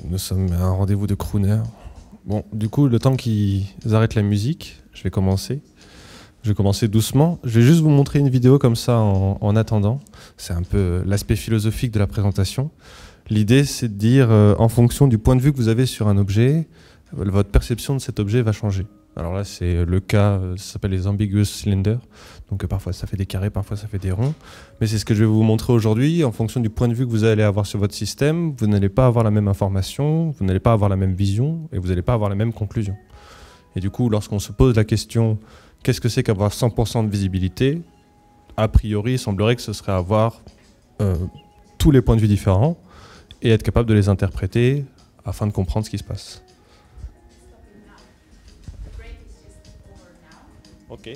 Nous sommes à un rendez-vous de crooner. Bon, du coup, le temps qu'ils arrêtent la musique, je vais commencer. Je vais commencer doucement. Je vais juste vous montrer une vidéo comme ça en attendant. C'est un peu l'aspect philosophique de la présentation. L'idée, c'est de dire, en fonction du point de vue que vous avez sur un objet, votre perception de cet objet va changer. Alors là, c'est le cas, ça s'appelle les ambiguous cylinders. Donc parfois ça fait des carrés, parfois ça fait des ronds. Mais c'est ce que je vais vous montrer aujourd'hui. En fonction du point de vue que vous allez avoir sur votre système, vous n'allez pas avoir la même information, vous n'allez pas avoir la même vision et vous n'allez pas avoir la même conclusion. Et du coup, lorsqu'on se pose la question, qu'est-ce que c'est qu'avoir 100% de visibilité? A priori, il semblerait que ce serait avoir tous les points de vue différents et être capable de les interpréter afin de comprendre ce qui se passe. Ok.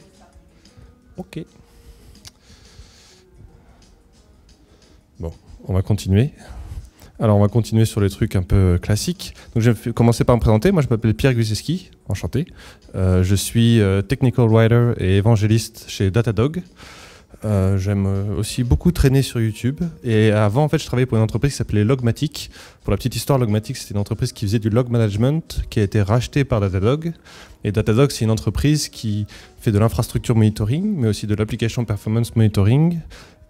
Ok. Bon, on va continuer. Alors, on va continuer sur les trucs un peu classiques. Donc, je vais commencer par me présenter. Moi, je m'appelle Pierre Guzeski, enchanté. Je suis technical writer et évangéliste chez Datadog. J'aime aussi beaucoup traîner sur YouTube. Et avant, en fait, je travaillais pour une entreprise qui s'appelait Logmatic. Pour la petite histoire, Logmatic, c'était une entreprise qui faisait du log management, qui a été rachetée par Datadog. Et Datadog, c'est une entreprise qui fait de l'infrastructure monitoring, mais aussi de l'application performance monitoring.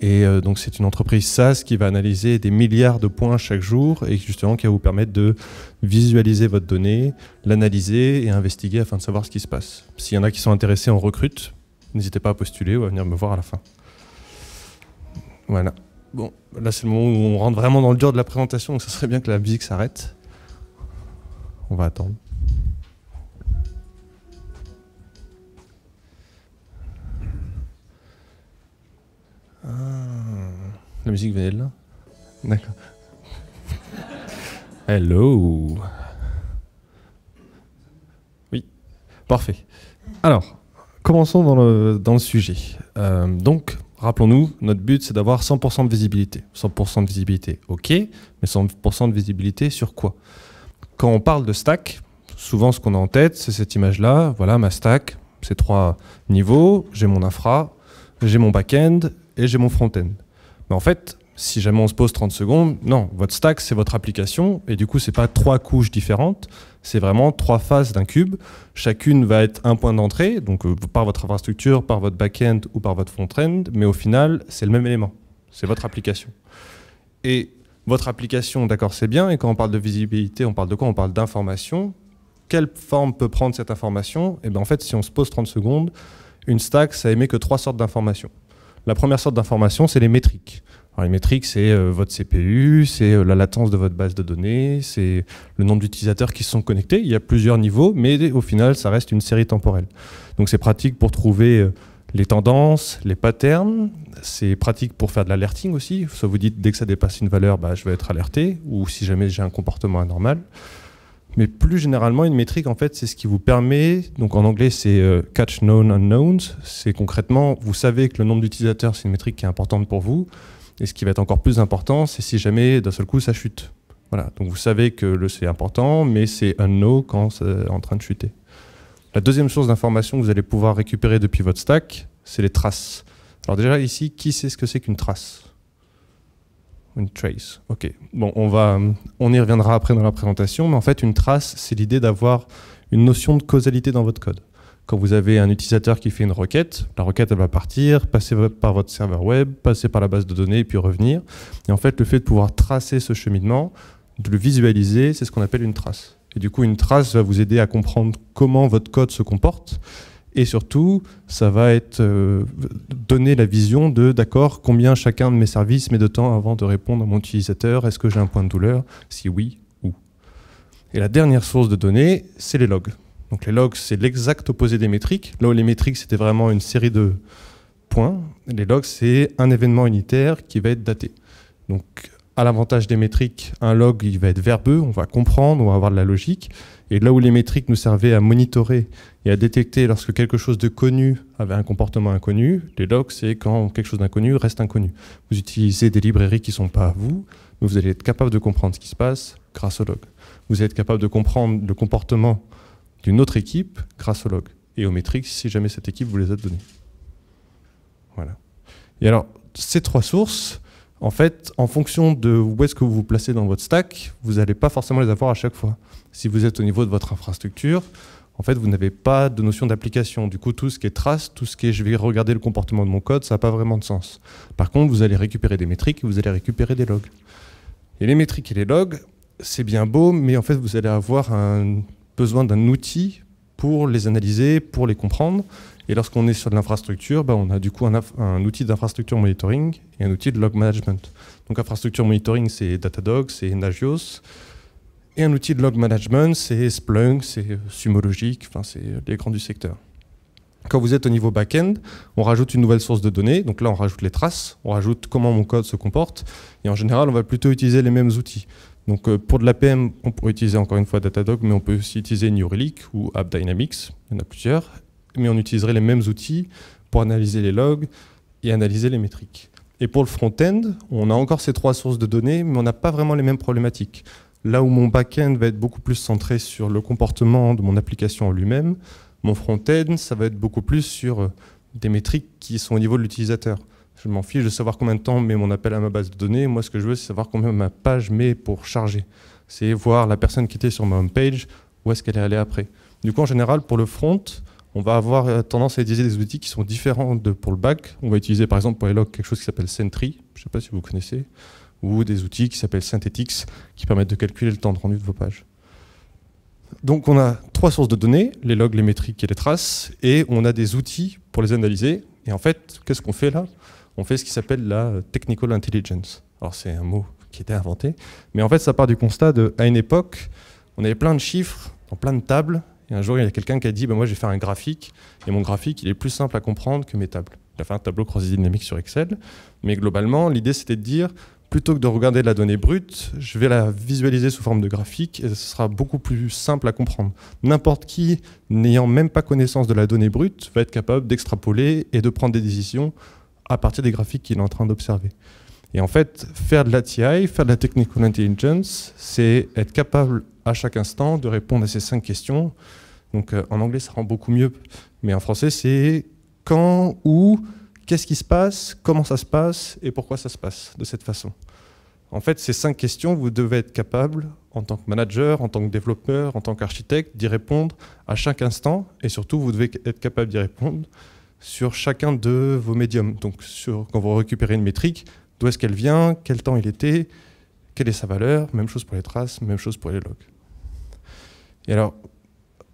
Et donc, c'est une entreprise SaaS qui va analyser des milliards de points chaque jour et justement qui va vous permettre de visualiser votre donnée, l'analyser et investiguer afin de savoir ce qui se passe. S'il y en a qui sont intéressés, on recrute. N'hésitez pas à postuler ou à venir me voir à la fin. Voilà. Bon, là, c'est le moment où on rentre vraiment dans le dur de la présentation, donc ça serait bien que la musique s'arrête. On va attendre. Ah, la musique venait de là? D'accord. Hello. Oui, parfait. Alors, commençons dans le sujet. Donc, rappelons-nous, notre but, c'est d'avoir 100% de visibilité. 100% de visibilité, ok, mais 100% de visibilité sur quoi? Quand on parle de stack, souvent ce qu'on a en tête, c'est cette image-là. Voilà, ma stack, c'est 3 niveaux. J'ai mon infra, j'ai mon back-end et j'ai mon front-end. Mais en fait, si jamais on se pose 30 secondes, non, votre stack, c'est votre application. Et du coup, ce n'est pas 3 couches différentes. C'est vraiment 3 phases d'un cube. Chacune va être un point d'entrée, donc par votre infrastructure, par votre back-end ou par votre front-end. Mais au final, c'est le même élément. C'est votre application. Et votre application, d'accord, c'est bien. Et quand on parle de visibilité, on parle de quoi? On parle d'information. Quelle forme peut prendre cette information? Et bien en fait, si on se pose 30 secondes, une stack, ça émet que 3 sortes d'informations. La première sorte d'information, c'est les métriques. Alors, les métriques, c'est votre CPU, c'est la latence de votre base de données, c'est le nombre d'utilisateurs qui se sont connectés. Il y a plusieurs niveaux, mais au final, ça reste une série temporelle. Donc c'est pratique pour trouver les tendances, les patterns. C'est pratique pour faire de l'alerting aussi. Soit vous dites, dès que ça dépasse une valeur, bah, je vais être alerté, ou si jamais j'ai un comportement anormal. Mais plus généralement, une métrique, en fait, c'est ce qui vous permet, donc en anglais, c'est catch known unknowns. C'est concrètement, vous savez que le nombre d'utilisateurs, c'est une métrique qui est importante pour vous. Et ce qui va être encore plus important, c'est si jamais d'un seul coup ça chute. Voilà. Donc vous savez que c'est important, mais c'est unknown quand c'est en train de chuter. La deuxième source d'information que vous allez pouvoir récupérer depuis votre stack, c'est les traces. Alors déjà ici, qui sait ce que c'est qu'une trace? Une trace. Ok. Bon, on y reviendra après dans la présentation, mais en fait une trace, c'est l'idée d'avoir une notion de causalité dans votre code. Quand vous avez un utilisateur qui fait une requête, la requête elle va partir, passer par votre serveur web, passer par la base de données et puis revenir. Et en fait, le fait de pouvoir tracer ce cheminement, de le visualiser, c'est ce qu'on appelle une trace. Et du coup, une trace va vous aider à comprendre comment votre code se comporte. Et surtout, ça va être donner la vision de, d'accord, combien chacun de mes services met de temps avant de répondre à mon utilisateur. Est-ce que j'ai un point de douleur? Si oui, où? Et la dernière source de données, c'est les logs. Donc les logs, c'est l'exact opposé des métriques. Là où les métriques, c'était vraiment une série de points, les logs, c'est un événement unitaire qui va être daté. Donc à l'avantage des métriques, un log, il va être verbeux, on va comprendre, on va avoir de la logique. Et là où les métriques nous servaient à monitorer et à détecter lorsque quelque chose de connu avait un comportement inconnu, les logs, c'est quand quelque chose d'inconnu reste inconnu. Vous utilisez des librairies qui ne sont pas à vous, mais vous allez être capable de comprendre ce qui se passe grâce aux logs. Vous allez être capable de comprendre le comportement d'une autre équipe grâce aux logs et aux métriques si jamais cette équipe vous les a données. Voilà. Et alors, ces 3 sources, En fait, en fonction de où est-ce que vous vous placez dans votre stack, vous n'allez pas forcément les avoir à chaque fois. Si vous êtes au niveau de votre infrastructure, en fait, vous n'avez pas de notion d'application. Du coup, tout ce qui est trace, tout ce qui est je vais regarder le comportement de mon code, ça n'a pas vraiment de sens. Par contre, vous allez récupérer des métriques et vous allez récupérer des logs. Et les métriques et les logs, c'est bien beau, mais en fait, vous allez avoir besoin d'un outil pour les analyser, pour les comprendre. Et lorsqu'on est sur de l'infrastructure, on a du coup un outil d'infrastructure monitoring et un outil de log management. Donc infrastructure monitoring, c'est Datadog, c'est Nagios. Et un outil de log management, c'est Splunk, c'est Sumo Logic, enfin c'est les grands du secteur. Quand vous êtes au niveau back-end, on rajoute une nouvelle source de données. Donc là, on rajoute les traces, on rajoute comment mon code se comporte. Et en général, on va plutôt utiliser les mêmes outils. Donc pour de l'APM, on pourrait utiliser encore une fois Datadog, mais on peut aussi utiliser New Relic ou AppDynamics, il y en a plusieurs. Mais on utiliserait les mêmes outils pour analyser les logs et analyser les métriques. Et pour le front-end, on a encore ces trois sources de données, mais on n'a pas vraiment les mêmes problématiques. Là où mon back-end va être beaucoup plus centré sur le comportement de mon application en lui-même, mon front-end, ça va être beaucoup plus sur des métriques qui sont au niveau de l'utilisateur. Je m'en fiche de savoir combien de temps met mon appel à ma base de données. Moi, ce que je veux, c'est savoir combien ma page met pour charger. C'est voir la personne qui était sur ma home page, où est-ce qu'elle est allée après. Du coup, en général, pour le front, on va avoir tendance à utiliser des outils qui sont différents pour le back. On va utiliser par exemple pour les logs quelque chose qui s'appelle Sentry, je ne sais pas si vous connaissez, ou des outils qui s'appellent Synthetix qui permettent de calculer le temps de rendu de vos pages. Donc on a trois sources de données, les logs, les métriques et les traces, et on a des outils pour les analyser. Et en fait, qu'est-ce qu'on fait là? On fait ce qui s'appelle la technical intelligence. Alors c'est un mot qui était inventé, mais en fait ça part du constat qu'à une époque, on avait plein de chiffres dans plein de tables. Et un jour, il y a quelqu'un qui a dit moi, je vais faire un graphique, et mon graphique, il est plus simple à comprendre que mes tables. Il a fait un tableau cross-dynamique sur Excel, mais globalement, l'idée, c'était de dire, plutôt que de regarder la donnée brute, je vais la visualiser sous forme de graphique, et ce sera beaucoup plus simple à comprendre. N'importe qui, n'ayant même pas connaissance de la donnée brute, va être capable d'extrapoler et de prendre des décisions à partir des graphiques qu'il est en train d'observer. Et en fait, faire de la TI, faire de la technical intelligence, c'est être capable à chaque instant de répondre à ces 5 questions. Donc en anglais, ça rend beaucoup mieux, mais en français, c'est quand, où, qu'est-ce qui se passe, comment ça se passe et pourquoi ça se passe de cette façon. En fait, ces 5 questions, vous devez être capable, en tant que manager, en tant que développeur, en tant qu'architecte, d'y répondre à chaque instant, et surtout, vous devez être capable d'y répondre sur chacun de vos médiums. Donc quand vous récupérez une métrique, d'où est-ce qu'elle vient, quel temps il était, quelle est sa valeur, même chose pour les traces, même chose pour les logs. Et alors,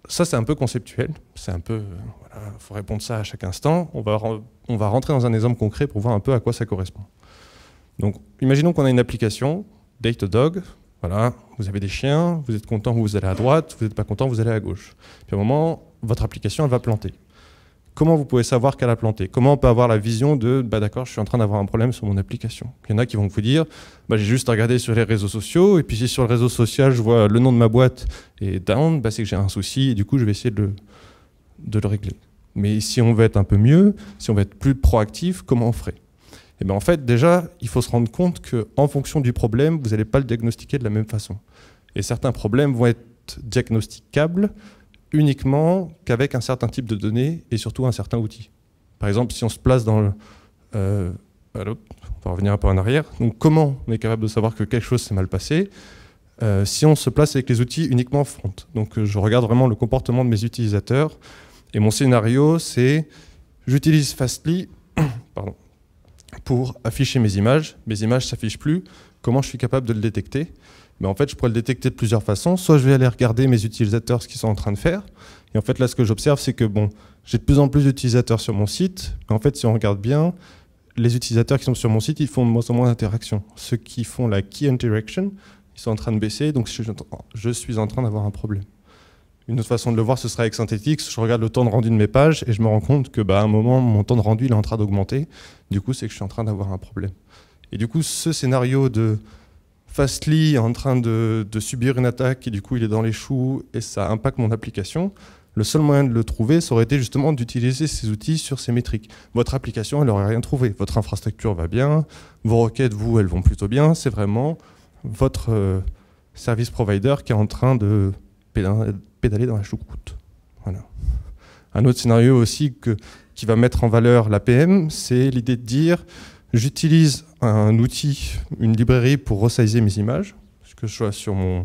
ça c'est un peu conceptuel, c'est un peu, voilà, faut répondre ça à chaque instant. On va rentrer dans un exemple concret pour voir un peu à quoi ça correspond. Donc, imaginons qu'on a une application, Datadog, voilà, vous avez des chiens, vous êtes content, vous allez à droite, vous n'êtes pas content, vous allez à gauche. Puis à un moment, votre application, elle va planter. Comment vous pouvez savoir qu'elle a planté? Comment on peut avoir la vision de d'accord, je suis en train d'avoir un problème sur mon application? Il y en a qui vont vous dire j'ai juste à regarder sur les réseaux sociaux, et puis si sur le réseau social je vois le nom de ma boîte est down, c'est que j'ai un souci, et du coup je vais essayer de le régler. Mais si on veut être un peu mieux, si on veut être plus proactif, comment on ferait? Et bien en fait, déjà, il faut se rendre compte qu'en fonction du problème, vous n'allez pas le diagnostiquer de la même façon. Et certains problèmes vont être diagnosticables uniquement qu'avec un certain type de données et surtout un certain outil. Par exemple, si on se place dans le... on va revenir un peu en arrière. Donc comment on est capable de savoir que quelque chose s'est mal passé si on se place avec les outils uniquement front? Donc je regarde vraiment le comportement de mes utilisateurs et mon scénario, c'est j'utilise Fastly pardon, pour afficher mes images ne s'affichent plus. Comment je suis capable de le détecter? Mais en fait, je pourrais le détecter de plusieurs façons. Soit je vais aller regarder mes utilisateurs, ce qu'ils sont en train de faire. Et en fait, là, ce que j'observe, c'est que j'ai de plus en plus d'utilisateurs sur mon site. Mais en fait, si on regarde bien, les utilisateurs qui sont sur mon site, ils font de moins en moins d'interactions. Ceux qui font la key interaction, ils sont en train de baisser. Donc, je suis en train d'avoir un problème. Une autre façon de le voir, ce serait avec Synthetix. Je regarde le temps de rendu de mes pages et je me rends compte que, à un moment, mon temps de rendu il est en train d'augmenter. Du coup, c'est que je suis en train d'avoir un problème. Et du coup, ce scénario de Fastly est en train de subir une attaque et du coup il est dans les choux et ça impacte mon application, le seul moyen de le trouver, ça aurait été justement d'utiliser ces outils sur ces métriques. Votre application, elle n'aurait rien trouvé. Votre infrastructure va bien, vos requêtes, vous, elles vont plutôt bien. C'est vraiment votre service provider qui est en train de pédaler dans la choucroute. Voilà. Un autre scénario aussi qui va mettre en valeur l'APM, c'est l'idée de dire j'utilise un outil, une librairie pour resizer mes images, que je sois sur mon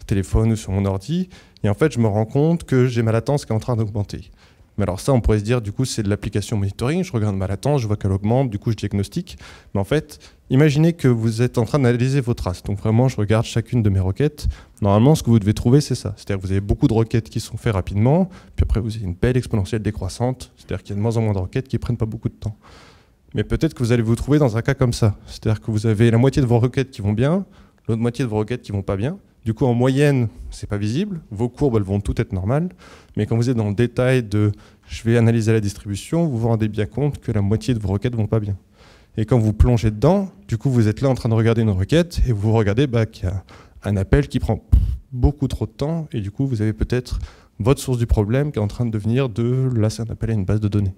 téléphone ou sur mon ordi, et en fait, je me rends compte que j'ai ma latence qui est en train d'augmenter. Mais alors ça, on pourrait se dire, du coup, c'est de l'application monitoring, je regarde ma latence, je vois qu'elle augmente, du coup, je diagnostique. Mais en fait, imaginez que vous êtes en train d'analyser vos traces. Donc vraiment, je regarde chacune de mes requêtes. Normalement, ce que vous devez trouver, c'est ça. C'est-à-dire que vous avez beaucoup de requêtes qui sont faites rapidement, puis après, vous avez une belle exponentielle décroissante, c'est-à-dire qu'il y a de moins en moins de requêtes qui ne prennent pas beaucoup de temps. Mais peut-être que vous allez vous trouver dans un cas comme ça. C'est-à-dire que vous avez la moitié de vos requêtes qui vont bien, l'autre moitié de vos requêtes qui ne vont pas bien. Du coup, en moyenne, ce n'est pas visible. Vos courbes, elles vont toutes être normales. Mais quand vous êtes dans le détail de « je vais analyser la distribution », vous vous rendez bien compte que la moitié de vos requêtes ne vont pas bien. Et quand vous plongez dedans, du coup, vous êtes là en train de regarder une requête et vous regardez qu'il y a un appel qui prend beaucoup trop de temps. Et du coup, vous avez peut-être votre source du problème qui est en train de devenir là, c'est un appel à une base de données.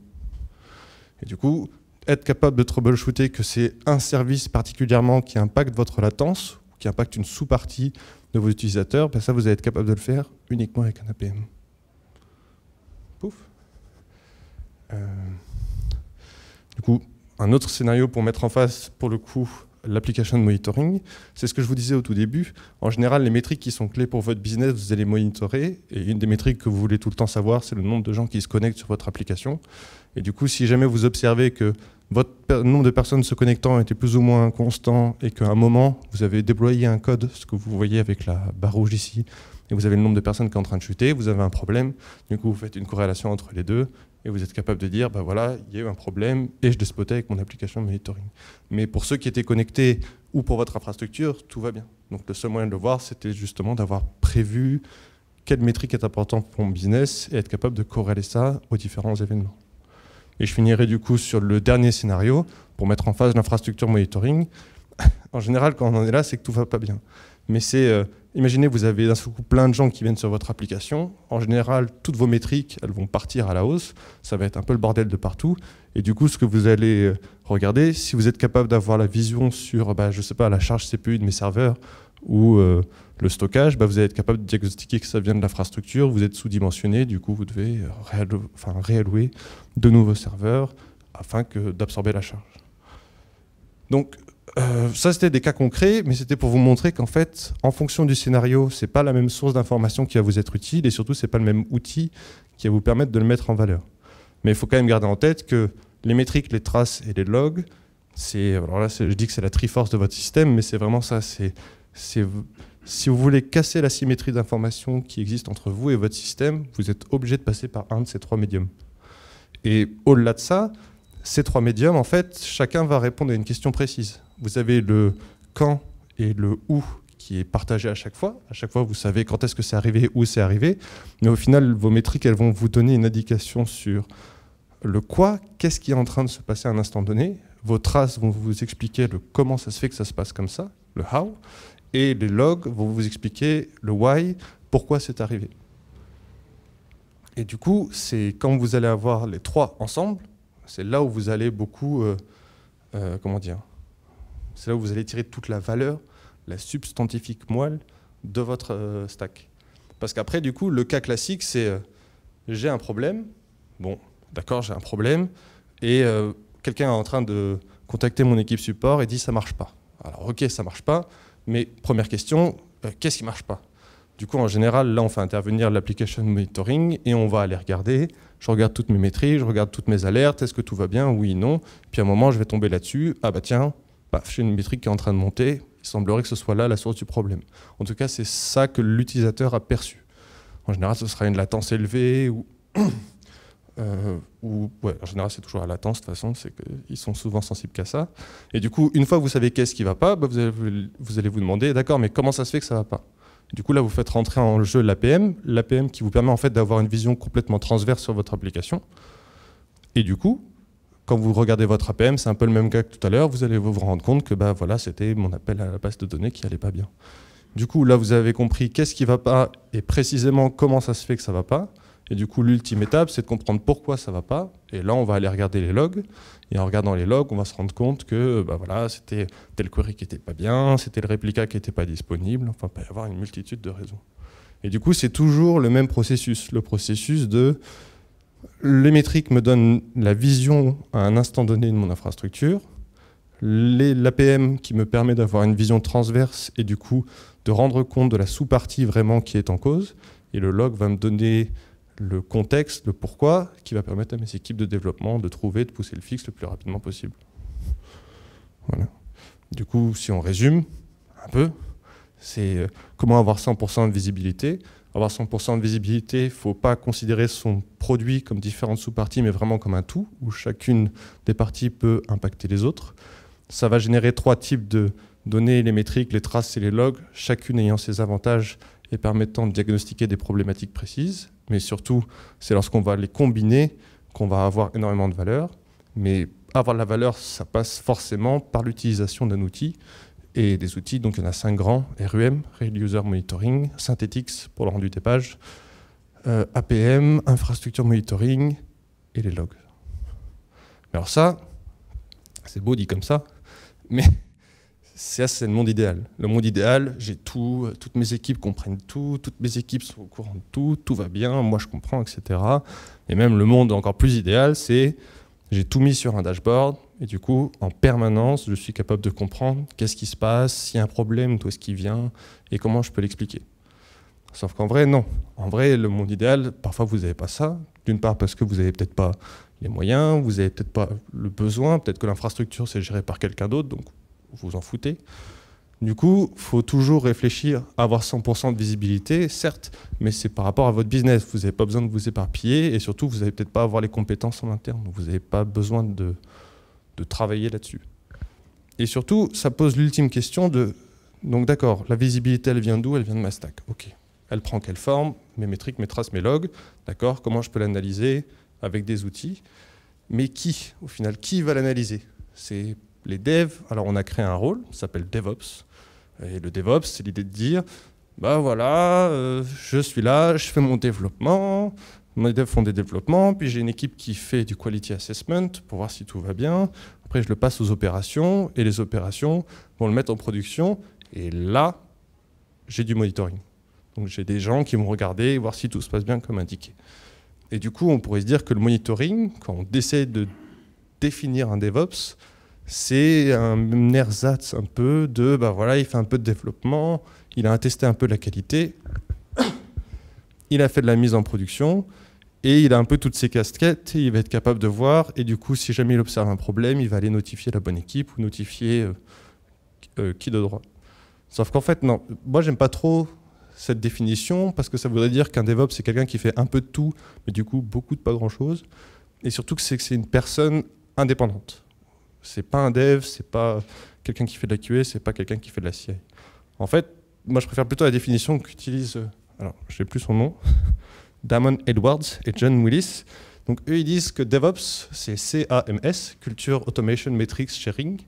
Et du coup, être capable de troubleshooter que c'est un service particulièrement qui impacte votre latence, qui impacte une sous-partie de vos utilisateurs, ça, vous allez être capable de le faire uniquement avec un APM. Pouf. Du coup, un autre scénario pour mettre en face, pour le coup, l'application de monitoring, c'est ce que je vous disais au tout début. En général, les métriques qui sont clés pour votre business, vous allez monitorer. Et une des métriques que vous voulez tout le temps savoir, c'est le nombre de gens qui se connectent sur votre application. Et du coup, si jamais vous observez que votre nombre de personnes se connectant était plus ou moins constant et qu'à un moment, vous avez déployé un code, ce que vous voyez avec la barre rouge ici, et vous avez le nombre de personnes qui est en train de chuter, vous avez un problème. Du coup, vous faites une corrélation entre les deux et vous êtes capable de dire, voilà, il y a eu un problème et je l'ai spoté avec mon application de monitoring. Mais pour ceux qui étaient connectés ou pour votre infrastructure, tout va bien. Donc le seul moyen de le voir, c'était justement d'avoir prévu quelle métrique est importante pour mon business et être capable de corréler ça aux différents événements. Et je finirai du coup sur le dernier scénario pour mettre en phase l'infrastructure monitoring. En général, quand on en est là, c'est que tout va pas bien. Mais c'est, imaginez, vous avez d'un seul coup plein de gens qui viennent sur votre application. En général, toutes vos métriques, elles vont partir à la hausse. Ça va être un peu le bordel de partout. Et du coup, ce que vous allez regarder, si vous êtes capable d'avoir la vision sur, je sais pas, la charge CPU de mes serveurs ou le stockage, vous allez être capable de diagnostiquer que ça vient de l'infrastructure, vous êtes sous-dimensionné, du coup vous devez réallouer de nouveaux serveurs afin d'absorber la charge. Donc ça c'était des cas concrets, mais c'était pour vous montrer qu'en fait, en fonction du scénario, c'est pas la même source d'information qui va vous être utile, et surtout c'est pas le même outil qui va vous permettre de le mettre en valeur. Mais il faut quand même garder en tête que les métriques, les traces et les logs, alors là je dis que c'est la triforce de votre système, mais c'est vraiment ça, si vous voulez casser la symétrie d'information qui existe entre vous et votre système, vous êtes obligé de passer par un de ces trois médiums. Et au-delà de ça, ces trois médiums, en fait, chacun va répondre à une question précise. Vous avez le quand et le où qui est partagé à chaque fois. À chaque fois, vous savez quand est-ce que c'est arrivé, où c'est arrivé. Mais au final, vos métriques, elles vont vous donner une indication sur le quoi, qu'est-ce qui est en train de se passer à un instant donné. Vos traces vont vous expliquer le comment ça se fait que ça se passe comme ça, le how. Et les logs vont vous expliquer le why, pourquoi c'est arrivé. Et du coup, c'est quand vous allez avoir les trois ensemble, c'est là où vous allez beaucoup, comment dire, c'est là où vous allez tirer toute la valeur, la substantifique moelle de votre stack. Parce qu'après, du coup, le cas classique, c'est j'ai un problème, bon, d'accord, j'ai un problème, et quelqu'un est en train de contacter mon équipe support et dit ça marche pas. Alors ok, ça marche pas, mais première question, qu'est-ce qui marche pas? Du coup, en général, là, on fait intervenir l'application monitoring et on va aller regarder. Je regarde toutes mes métriques, je regarde toutes mes alertes, est-ce que tout va bien? Oui, non. Puis à un moment, je vais tomber là-dessus. Ah tiens, j'ai une métrique qui est en train de monter. Il semblerait que ce soit là la source du problème. En tout cas, c'est ça que l'utilisateur a perçu. En général, ce sera une latence élevée ou en général, c'est toujours la latence, de toute façon, c'est qu'ils sont souvent sensibles qu'à ça. Et du coup, une fois que vous savez qu'est-ce qui ne va pas, vous allez vous demander, d'accord, mais comment ça se fait que ça ne va pas? Du coup, là, vous faites rentrer en jeu l'APM qui vous permet en fait d'avoir une vision complètement transverse sur votre application. Et du coup, quand vous regardez votre APM, c'est un peu le même cas que tout à l'heure, vous allez vous rendre compte que voilà, c'était mon appel à la base de données qui n'allait pas bien. Du coup, là, vous avez compris qu'est-ce qui ne va pas et précisément comment ça se fait que ça ne va pas. Et du coup, l'ultime étape, c'est de comprendre pourquoi ça ne va pas. Et là, on va aller regarder les logs. Et en regardant les logs, on va se rendre compte que voilà, c'était tel query qui n'était pas bien, c'était le réplica qui n'était pas disponible. Enfin, il peut y avoir une multitude de raisons. Et du coup, c'est toujours le même processus. Le processus de les métriques me donnent la vision à un instant donné de mon infrastructure. l'APM qui me permet d'avoir une vision transverse et du coup de rendre compte de la sous-partie vraiment qui est en cause. Et le log va me donner le contexte, le pourquoi, qui va permettre à mes équipes de développement de trouver, de pousser le fixe le plus rapidement possible. Voilà. Du coup, si on résume un peu, c'est comment avoir 100% de visibilité. Avoir 100% de visibilité, il ne faut pas considérer son produit comme différentes sous-parties, mais vraiment comme un tout, où chacune des parties peut impacter les autres. Ça va générer 3 types de données, les métriques, les traces et les logs, chacune ayant ses avantages et permettant de diagnostiquer des problématiques précises. Mais surtout, c'est lorsqu'on va les combiner qu'on va avoir énormément de valeur. Mais avoir de la valeur, ça passe forcément par l'utilisation d'un outil. Et des outils, donc il y en a 5 grands: RUM, Real User Monitoring, Synthetix pour le rendu des pages, APM, Infrastructure Monitoring et les logs. Alors ça, c'est beau dit comme ça, mais c'est le monde idéal. Le monde idéal, j'ai tout, toutes mes équipes comprennent tout, toutes mes équipes sont au courant de tout va bien, moi je comprends, etc. Et même le monde encore plus idéal, c'est j'ai tout mis sur un dashboard et du coup, en permanence, je suis capable de comprendre qu'est-ce qui se passe, s'il y a un problème, d'où est-ce qu'il vient et comment je peux l'expliquer. Sauf qu'en vrai, non. En vrai, le monde idéal, parfois vous n'avez pas ça. D'une part parce que vous n'avez peut-être pas les moyens, vous n'avez peut-être pas le besoin, peut-être que l'infrastructure c'est géré par quelqu'un d'autre, donc vous vous en foutez. Du coup, il faut toujours réfléchir à avoir 100% de visibilité, certes, mais c'est par rapport à votre business. Vous n'avez pas besoin de vous éparpiller et surtout, vous n'allez peut-être pas avoir les compétences en interne. Donc vous n'avez pas besoin de travailler là-dessus. Et surtout, ça pose l'ultime question de... Donc d'accord, la visibilité, elle vient d'où? Elle vient de ma stack. Ok. Elle prend quelle forme? Mes métriques, mes traces, mes logs. D'accord. Comment je peux l'analyser avec des outils? Mais qui, au final, qui va l'analyser? C'est les devs. Alors on a créé un rôle, ça s'appelle DevOps. Et le DevOps, c'est l'idée de dire, bah voilà, je suis là, je fais mon développement, mes devs font des développements, puis j'ai une équipe qui fait du quality assessment pour voir si tout va bien. Après, je le passe aux opérations, et les opérations vont le mettre en production. Et là, j'ai du monitoring. Donc j'ai des gens qui vont regarder, voir si tout se passe bien comme indiqué. Et du coup, on pourrait se dire que le monitoring, quand on essaie de définir un DevOps, c'est un ersatz un peu de, bah voilà, il fait un peu de développement, il a testé un peu la qualité, il a fait de la mise en production, et il a un peu toutes ses casquettes, et il va être capable de voir, et du coup, si jamais il observe un problème, il va aller notifier la bonne équipe ou notifier qui de droit. Sauf qu'en fait, non, moi, j'aime pas trop cette définition, parce que ça voudrait dire qu'un DevOps, c'est quelqu'un qui fait un peu de tout, mais du coup, beaucoup de pas grand-chose, et surtout que c'est une personne indépendante. C'est pas un dev, c'est pas quelqu'un qui fait de la QA, c'est pas quelqu'un qui fait de la CI. En fait, moi, je préfère plutôt la définition qu'utilise, alors, je sais plus son nom, Damon Edwards et John Willis. Donc, eux, ils disent que DevOps, c'est CAMS, Culture, Automation, Metrics, Sharing.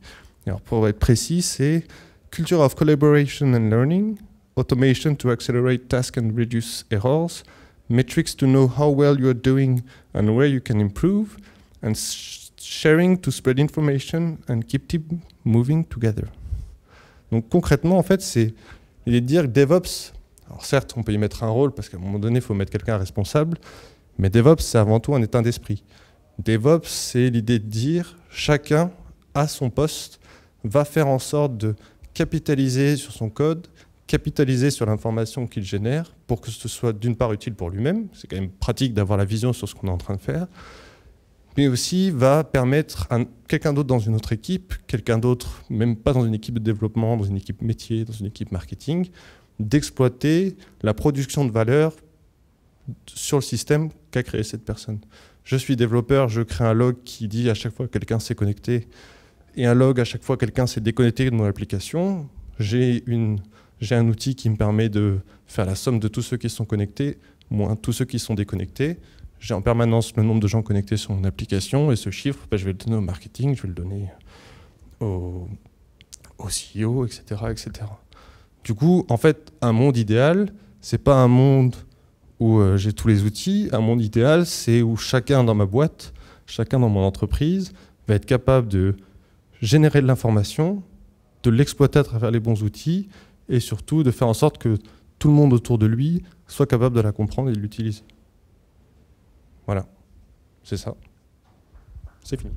Et alors, pour être précis, c'est Culture of Collaboration and Learning, Automation to accelerate tasks and reduce errors, Metrics to know how well you are doing and where you can improve, and sharing to spread information and keep team moving together. Donc concrètement, en fait, c'est l'idée de dire que DevOps, alors certes, on peut y mettre un rôle, parce qu'à un moment donné, il faut mettre quelqu'un responsable, mais DevOps, c'est avant tout un état d'esprit. DevOps, c'est l'idée de dire chacun, à son poste, va faire en sorte de capitaliser sur son code, capitaliser sur l'information qu'il génère, pour que ce soit d'une part utile pour lui-même, c'est quand même pratique d'avoir la vision sur ce qu'on est en train de faire, mais aussi va permettre à quelqu'un d'autre dans une autre équipe, quelqu'un d'autre, même pas dans une équipe de développement, dans une équipe métier, dans une équipe marketing, d'exploiter la production de valeur sur le système qu'a créé cette personne. Je suis développeur, je crée un log qui dit à chaque fois que quelqu'un s'est connecté, et un log à chaque fois que quelqu'un s'est déconnecté de mon application. J'ai un outil qui me permet de faire la somme de tous ceux qui sont connectés, moins tous ceux qui sont déconnectés. J'ai en permanence le nombre de gens connectés sur mon application, et ce chiffre, je vais le donner au marketing, je vais le donner au CEO, etc., etc. Du coup, en fait, un monde idéal, c'est pas un monde où j'ai tous les outils. Un monde idéal, c'est où chacun dans ma boîte, chacun dans mon entreprise, va être capable de générer de l'information, de l'exploiter à travers les bons outils, et surtout de faire en sorte que tout le monde autour de lui soit capable de la comprendre et de l'utiliser. Voilà, c'est ça. C'est fini.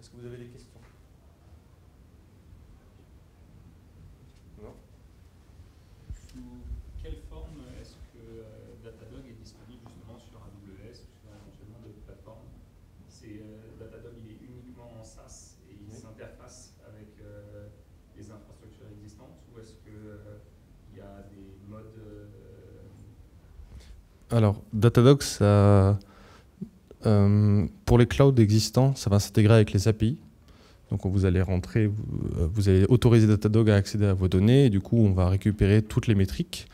Est-ce que vous avez des questions? Non? Sous quelle forme est-ce que Datadog est disponible justement sur AWS ou sur éventuellement d'autres plateformes? Datadog, il est uniquement en SaaS et il s'interface avec les infrastructures existantes, ou est-ce qu'il y a des modes Alors, Datadog, pour les clouds existants, ça va s'intégrer avec les API. Donc vous allez rentrer, vous allez autoriser Datadog à accéder à vos données, et du coup on va récupérer toutes les métriques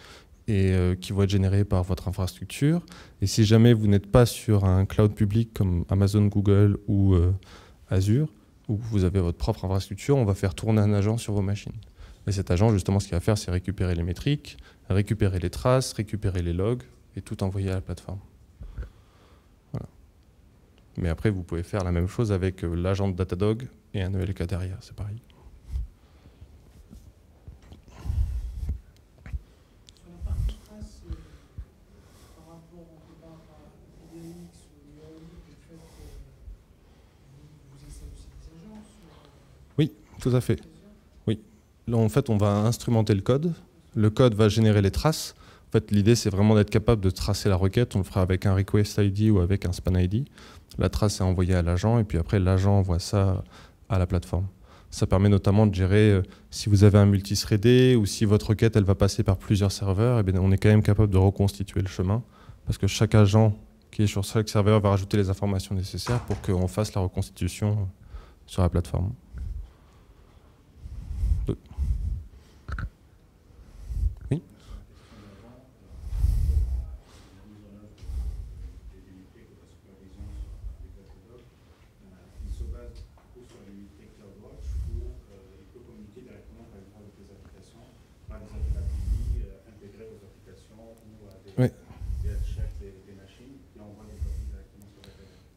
qui vont être générées par votre infrastructure. Et si jamais vous n'êtes pas sur un cloud public comme Amazon, Google ou Azure, où vous avez votre propre infrastructure, on va faire tourner un agent sur vos machines. Et cet agent, justement, ce qu'il va faire, c'est récupérer les métriques, récupérer les traces, récupérer les logs, et tout envoyer à la plateforme. Voilà. Mais après, vous pouvez faire la même chose avec l'agent de Datadog et un ELK derrière, c'est pareil. Sur la partie trace, par rapport à IDX ou IAONIC, le fait que vous essayez aussi des agences Oui, tout à fait. Oui. Là, en fait, on va instrumenter le code. Le code va générer les traces. En fait, l'idée, c'est vraiment d'être capable de tracer la requête. On le fera avec un request ID ou avec un span ID. La trace est envoyée à l'agent et puis après, l'agent envoie ça à la plateforme. Ça permet notamment de gérer si vous avez un multithreadé ou si votre requête elle va passer par plusieurs serveurs, et bien on est quand même capable de reconstituer le chemin parce que chaque agent qui est sur chaque serveur va rajouter les informations nécessaires pour qu'on fasse la reconstitution sur la plateforme. Oui.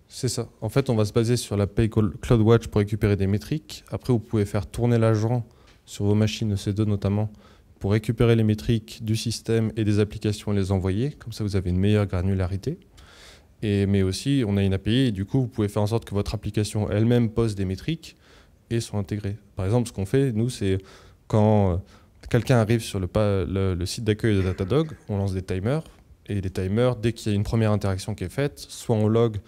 C'est ça. En fait, on va se baser sur la l'API CloudWatch pour récupérer des métriques. Après, vous pouvez faire tourner l'agent sur vos machines EC2 notamment pour récupérer les métriques du système et des applications et les envoyer. Comme ça, vous avez une meilleure granularité. Mais aussi, on a une API et du coup, vous pouvez faire en sorte que votre application elle-même pose des métriques et soit intégrée. Par exemple, ce qu'on fait, nous, c'est quand quelqu'un arrive sur le site d'accueil de Datadog, on lance des timers. Et les timers, dès qu'il y a une première interaction qui est faite, soit on log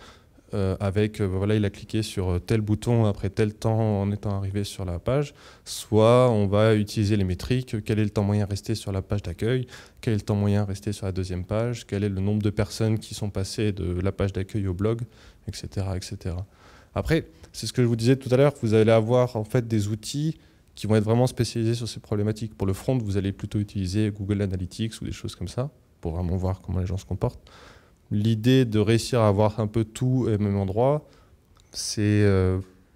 voilà, il a cliqué sur tel bouton après tel temps en étant arrivé sur la page, soit on va utiliser les métriques, quel est le temps moyen resté sur la page d'accueil, quel est le temps moyen resté sur la deuxième page, quel est le nombre de personnes qui sont passées de la page d'accueil au blog, etc., etc. Après, c'est ce que je vous disais tout à l'heure, vous allez avoir en fait des outils qui vont être vraiment spécialisés sur ces problématiques. Pour le front, vous allez plutôt utiliser Google Analytics ou des choses comme ça, pour vraiment voir comment les gens se comportent. L'idée de réussir à avoir un peu tout au même endroit, c'est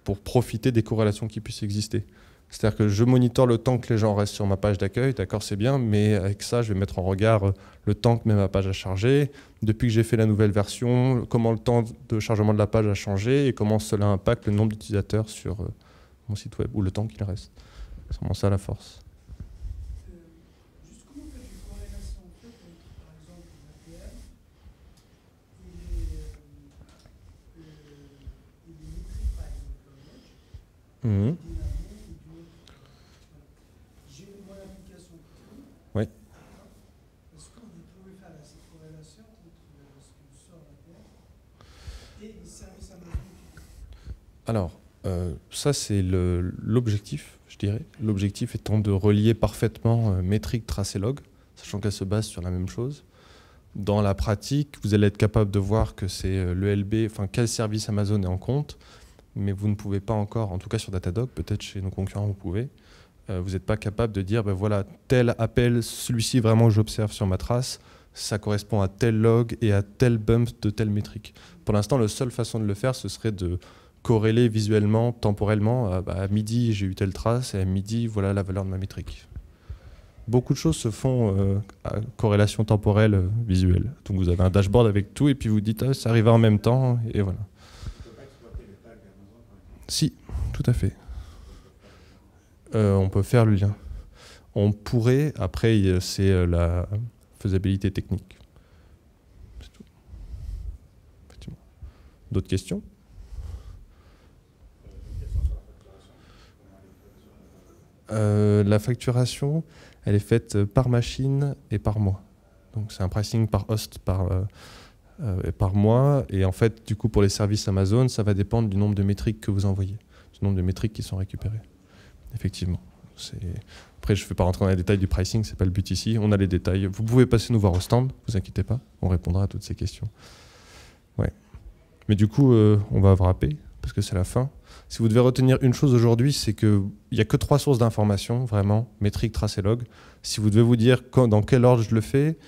pour profiter des corrélations qui puissent exister. C'est-à-dire que je monitore le temps que les gens restent sur ma page d'accueil, d'accord, c'est bien, mais avec ça, je vais mettre en regard le temps que met ma page a chargé, depuis que j'ai fait la nouvelle version, comment le temps de chargement de la page a changé et comment cela impacte le nombre d'utilisateurs sur mon site web, ou le temps qu'il reste. C'est vraiment ça la force. Juste comment faites une corrélation en fait entre, par exemple, l'APM et les métriques, par exemple, Mmh. j'ai mon application qui tourne. Oui. Est-ce que vous pouvez faire cette corrélation entre ce que sort l'APM et les services Amazon? Alors, ça c'est l'objectif, je dirais. L'objectif étant de relier parfaitement métrique, trace et log, sachant qu'elles se basent sur la même chose. Dans la pratique, vous allez être capable de voir que c'est l'ELB, enfin quel service Amazon est en compte, mais vous ne pouvez pas encore, en tout cas sur Datadog, peut-être chez nos concurrents vous pouvez, vous n'êtes pas capable de dire, ben voilà, tel appel, celui-ci vraiment que j'observe sur ma trace, ça correspond à tel log et à tel bump de telle métrique. Pour l'instant, la seule façon de le faire, ce serait de corréler visuellement, temporellement, à midi j'ai eu telle trace et à midi voilà la valeur de ma métrique. Beaucoup de choses se font à corrélation temporelle visuelle. Donc vous avez un dashboard avec tout et puis vous dites ça arrive en même temps et voilà. Si, tout à fait. On peut faire le lien. On pourrait, après c'est la faisabilité technique. C'est tout. Effectivement. D'autres questions ? La facturation, elle est faite par machine et par mois. Donc c'est un pricing par host par mois. Et en fait, du coup, pour les services Amazon, ça va dépendre du nombre de métriques que vous envoyez, du nombre de métriques qui sont récupérées. Effectivement. Après, je ne vais pas rentrer dans les détails du pricing, ce n'est pas le but ici. On a les détails. Vous pouvez passer nous voir au stand, ne vous inquiétez pas. On répondra à toutes ces questions. Ouais. Mais du coup, on va wrapper, parce que c'est la fin. Si vous devez retenir une chose aujourd'hui, c'est qu'il n'y a que 3 sources d'informations, vraiment, métriques, traces et logs. Si vous devez vous dire dans quel ordre je le fais,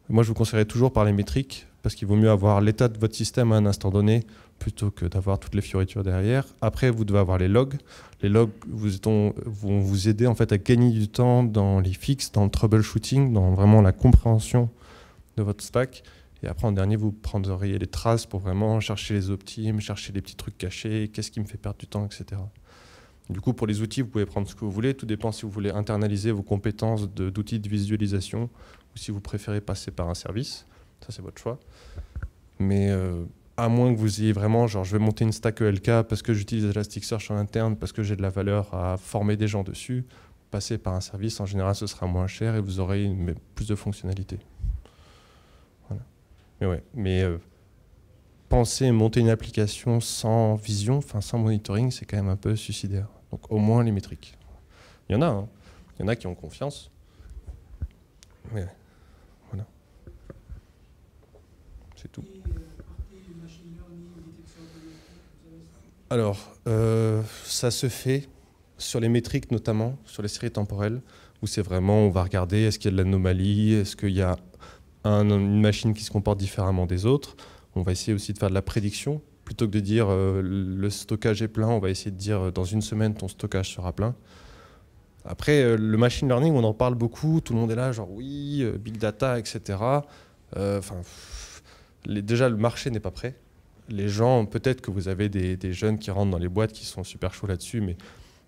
moi je vous conseillerais toujours par les métriques, parce qu'il vaut mieux avoir l'état de votre système à un instant donné, plutôt que d'avoir toutes les fioritures derrière. Après, vous devez avoir les logs. Les logs vont vous aider en fait à gagner du temps dans les fixes, dans le troubleshooting, dans vraiment la compréhension de votre stack. Et après, en dernier, vous prendriez les traces pour vraiment chercher les optimes, chercher les petits trucs cachés, qu'est-ce qui me fait perdre du temps, etc. Du coup, pour les outils, vous pouvez prendre ce que vous voulez. Tout dépend si vous voulez internaliser vos compétences d'outils de visualisation ou si vous préférez passer par un service. Ça, c'est votre choix. Mais à moins que vous ayez vraiment, genre, je vais monter une stack ELK parce que j'utilise Elasticsearch en interne, parce que j'ai de la valeur à former des gens dessus, passer par un service, en général, ce sera moins cher et vous aurez plus de fonctionnalités. Mais ouais, penser monter une application sans vision, enfin sans monitoring, c'est quand même un peu suicidaire. Donc au moins les métriques. Il y en a, hein. Il y en a qui ont confiance. Mais voilà. C'est tout. Alors, ça se fait sur les métriques notamment, sur les séries temporelles, où c'est vraiment, on va regarder est-ce qu'il y a de l'anomalie, est-ce qu'il y a une machine qui se comporte différemment des autres. On va essayer aussi de faire de la prédiction. Plutôt que de dire le stockage est plein, on va essayer de dire dans une semaine, ton stockage sera plein. Après, le machine learning, on en parle beaucoup. Tout le monde est là, genre oui, big data, etc. Déjà, le marché n'est pas prêt. Les gens, peut-être que vous avez des jeunes qui rentrent dans les boîtes qui sont super chauds là-dessus, mais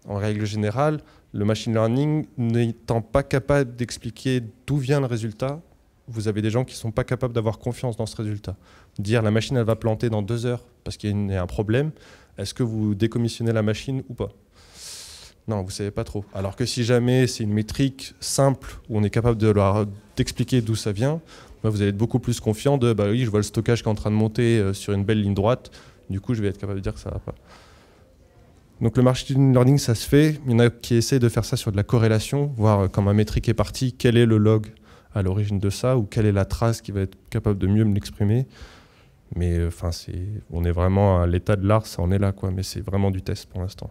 en règle générale, le machine learning n'étant pas capable d'expliquer d'où vient le résultat, vous avez des gens qui ne sont pas capables d'avoir confiance dans ce résultat. Dire la machine elle va planter dans 2 heures parce qu'il y a un problème, est-ce que vous décommissionnez la machine ou pas? Non, vous ne savez pas trop. Alors que si jamais c'est une métrique simple où on est capable d'expliquer d'où ça vient, bah vous allez être beaucoup plus confiant de bah oui, je vois le stockage qui est en train de monter sur une belle ligne droite, du coup je vais être capable de dire que ça ne va pas. Donc le machine learning ça se fait, il y en a qui essaient de faire ça sur de la corrélation, voir quand ma métrique est partie, quel est le log à l'origine de ça, ou quelle est la trace qui va être capable de mieux me l'exprimer. Mais enfin, on est vraiment à l'état de l'art, ça en est là, quoi. Mais c'est vraiment du test pour l'instant.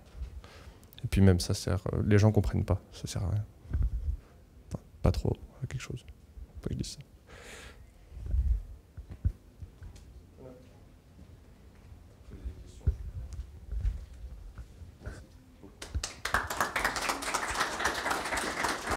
Et puis même, ça sert. Les gens comprennent pas, ça sert à rien. Enfin, pas trop à quelque chose. Faut que je dise ça.